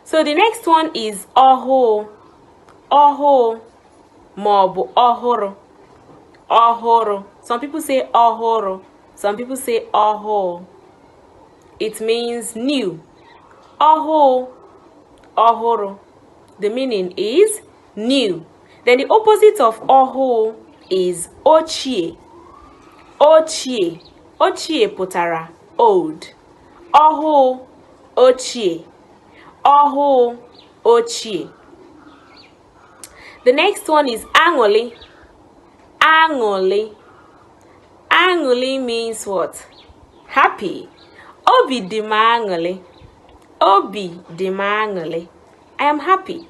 So the next one is oho. Oho. Mobu ohoro. Ohoro. Some people say ohoro. Some people say oho. It means new. Oho. Ohoro. The meaning is new. Then the opposite of oho is ochie. Ochie. Ochie pụtara old. Oho. Ochie. Oho. Ochie. The next one is aṅụrị. Aṅụrị. Aṅụrị means what? Happy. Obi dị m aṅụrị. Obi dị m aṅụrị. I am happy.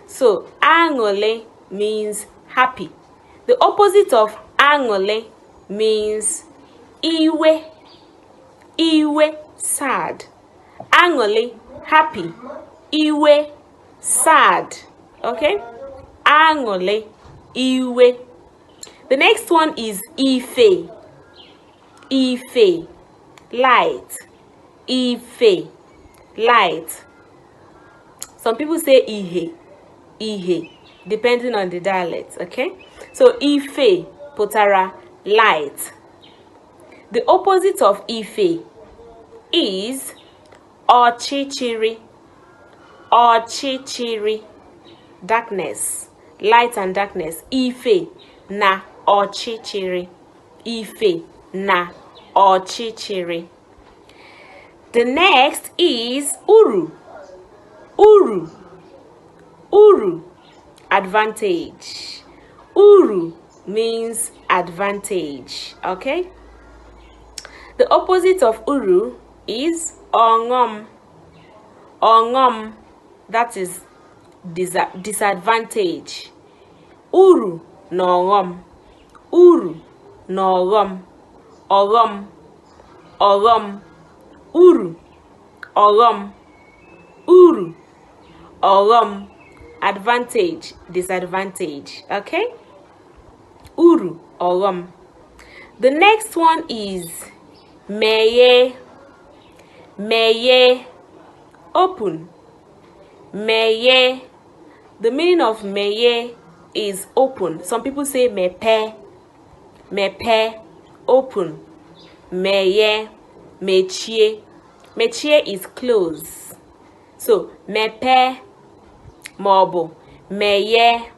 So aṅụrị means happy. The opposite of aṅụrị means iwe. Iwe, sad. Aṅụrị, happy. Iwe, sad. Okay? Aṅụrị, iwe. The next one is ife. Ife, light. Ife, light. Some people say ihe. Ihe, depending on the dialect. Okay? So ife pụtara light. The opposite of ife is ọchịchịrị. Ọchịchịrị, darkness. Light and darkness. Ife na ọchịchịrị. Ife na ọchịchịrị. The next is uru. Uru. Uru, advantage. Uru means advantage. Okay? The opposite of uru is ọghọm. Ọghọm, that is disadvantage. Uru na ọghọm. Uru na ọghọm. Ọghọm. Ọghọm. Uru. Ọghọm. Uru. Ọghọm. Advantage, disadvantage. Okay? Uru, ọghọm. The next one is meye. Meye, open. Meye. The meaning of meye is open. Some people say mepe. Mepe, open. Meye, mechie. Mechie is close. So mepe maọbụ meye,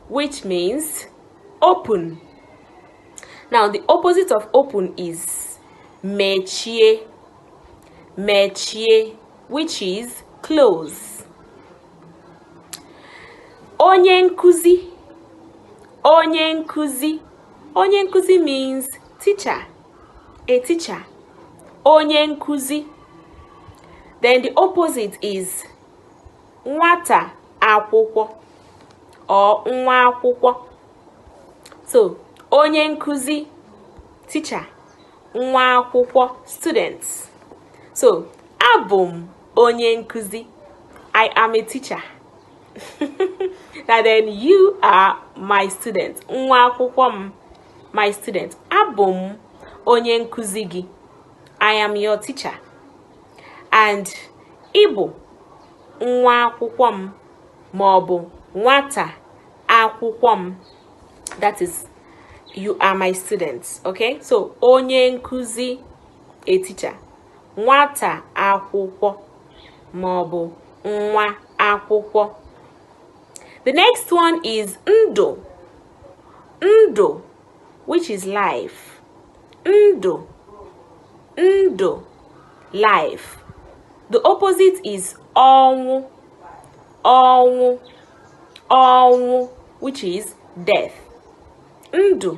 which means open. Now the opposite of open is mechie. Mechie, which is close. Onye nkuzi. Onye nkuzi. Onye nkuzi means teacher. A teacher. Onye nkuzi. Then the opposite is nwata akwụkwọ or nwa akwụkwọ. So, onye nkuzi, teacher. Nwa akwụkwọ, students. So, abụ m onye nkuzi. I am a teacher. Now then, you are my student. Nwa akwụkwọ m, my student. Abụ m onye nkuzi gị. I am your teacher. And ịbụ nwa akwụkwọ m maọbụ nwata akwụkwọ m. That is, you are my students. Okay? So, onye nkuzi, a teacher. Nwata akwụkwọ maọbụ nwa akwụkwọ. The next one is ndụ. Ndụ, which is life. Ndụ. Ndụ, life. The opposite is ọnwụ. Ọnwụ. Ọnwụ, which is death. Ndụ,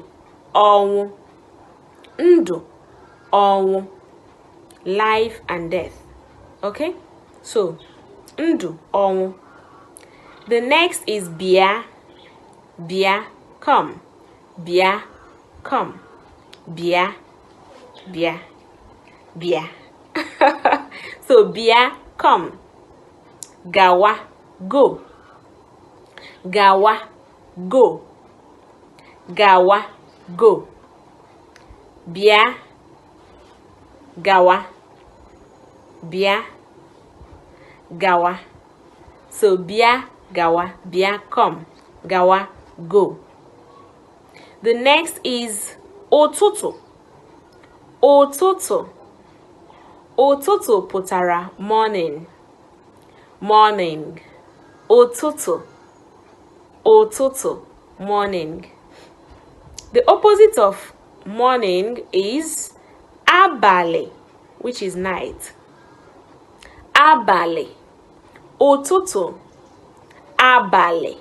ọnwụ. Ndụ, ọnwụ. Life and death. Okay? So, ndụ, ọnwụ. The next is bịa. Bịa, come. Bịa, come. Bịa, bịa, bịa. So, bịa, come. Gawa, go. Gawa, go. Gawa, go. Bịa, gawa. Bịa. gawa. So bia, gawa, bia, come, gawa, go. The next is ụtụtụ. Ụtụtụ. Ụtụtụ pụtara morning. Morning. Ụtụtụ. Ụtụtụ, morning. The opposite of morning is abalị, which is night. Abalị. Ụtụtụ. Abalị.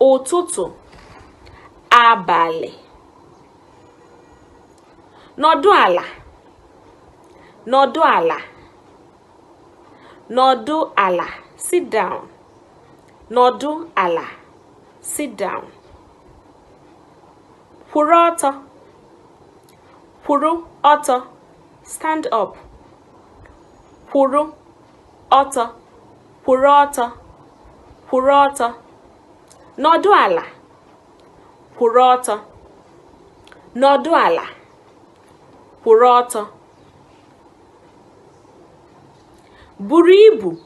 Ụtụtụ. Abalị. Nọdụ ala. Nọdụ ala. Nọdụ ala. Sit down. Nọdụ ala. Sit down. Kwụrụ ọtọ. Kwụrụ ọtọ. Stand up. Kwụrụ ọtọ. Kwụrụ ọtọ. Kwụrụ ọtọ. Nọdụ ala. Kwụrụ ọtọ. Nọdụ ala. Kwụrụ ọtọ. Buru ibu.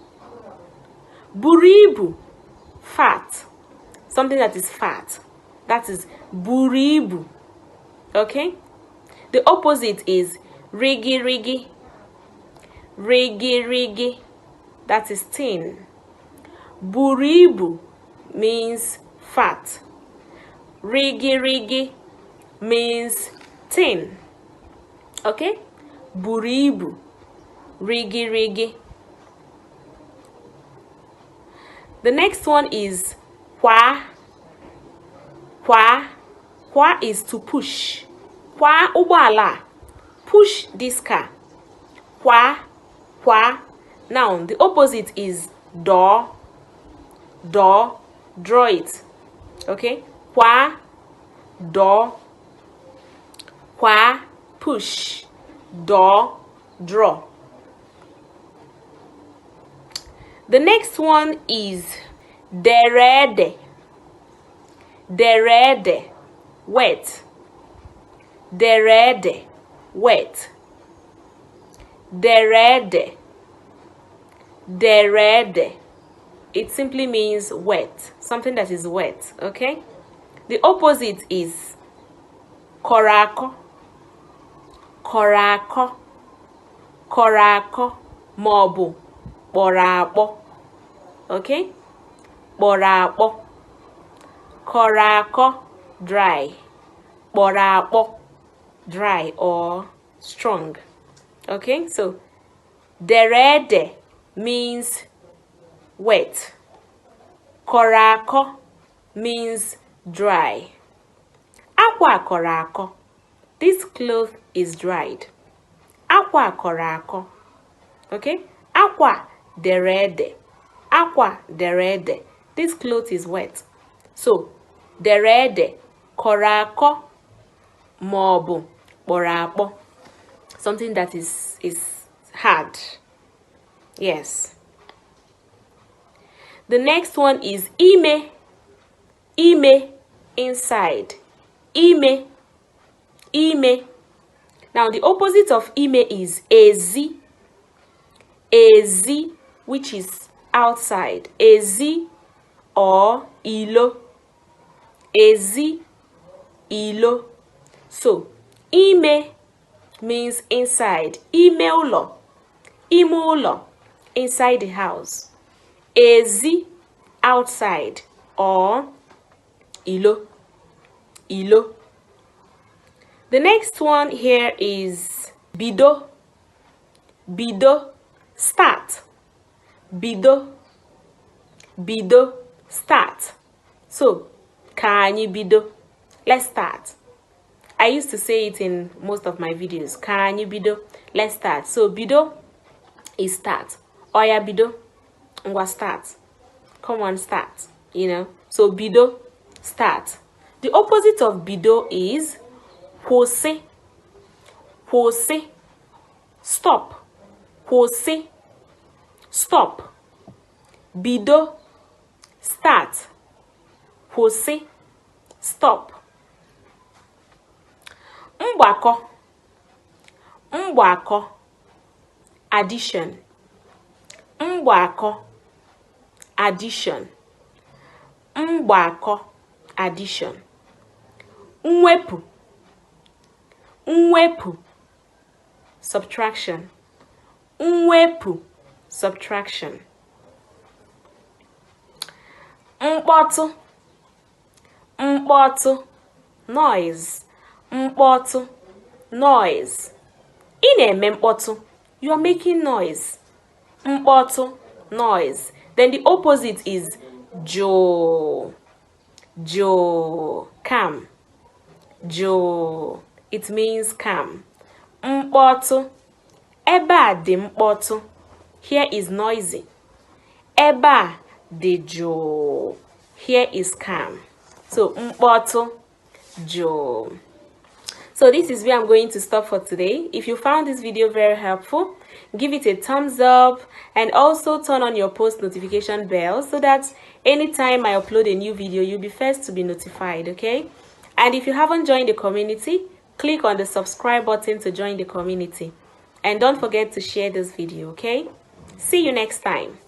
Buru ibu. Fat. Something that is fat. That is buru ibu. Okay? The opposite is rigi rigi. Rigi rigi. That is thin. Buru ibu means fat. Rigi rigi means thin. Okay? Buru ibu. Rigi rigi. The next one is kwa. Kwa. Kwa is to push. Kwa ụgbọala. Push this car. Kwa. Kwa. Now, the opposite is door. Door. Draw it. Okay? Kwa. Door. Kwa. Push. Door. Draw. The next one is derede. Derede. Wet. Derede. Wet. Derede. Derede. It simply means wet. Something that is wet. Okay? The opposite is korako. Korako. Korako. Mobu. Borabo. Okay? Borabo. Korako. Dry. Borabo. Dry or strong. Okay? So, derede means wet. Korako means dry. Akwa korako. This cloth is dried. Akwa korako. Okay? Akwa derede. Akwa derede. This cloth is wet. So, derede, korako, mobu, borabo. Something that is hard. Yes. The next one is ime. Ime, inside. Ime. Ime. Now, the opposite of ime is ezi. Ezi, which is outside. Ezi or ilo. Ezi, ilo. So, ime means inside. Ime ulo. Ime ulo, inside the house. Ezi, outside or ilo. Ilo. The next one here is bido. Bido. Start. Bido. Bido. Start. So, ka anyị bido. Let's start. I used to say it in most of my videos. Ka anyị bido. Let's start. So, bido is start. Oya bido. Ngwa start. Come on, start. You know. So, bido, start. The opposite of bido is kwụsị. Kwụsị. Stop. Kwụsị. Stop. Bido. Start. Kwụsị. Stop. Mgbakọ. Mgbakọ. Addition. Mgbako, addition. Mgbako, addition. Mwepu, mwepu, subtraction. Mwepu, subtraction. Mkpọtụ, mkpọtụ, noise. Mkpọtụ, noise. Ị na-eme mkpọtụ, you are making noise. Mkpọtụ, noise. Then the opposite is jo. Jo, calm. Jo, it means calm. Mkpọtụ, ebe a dị mkpọtụ. Here is noisy. Ebe a dị jụụ. Here is calm. So mkpọtụ, jụụ. So this is where I'm going to stop for today. If you found this video very helpful, give it a thumbs up and also turn on your post notification bell so that anytime I upload a new video, you'll be first to be notified, okay? And if you haven't joined the community, click on the subscribe button to join the community. And don't forget to share this video, okay? See you next time.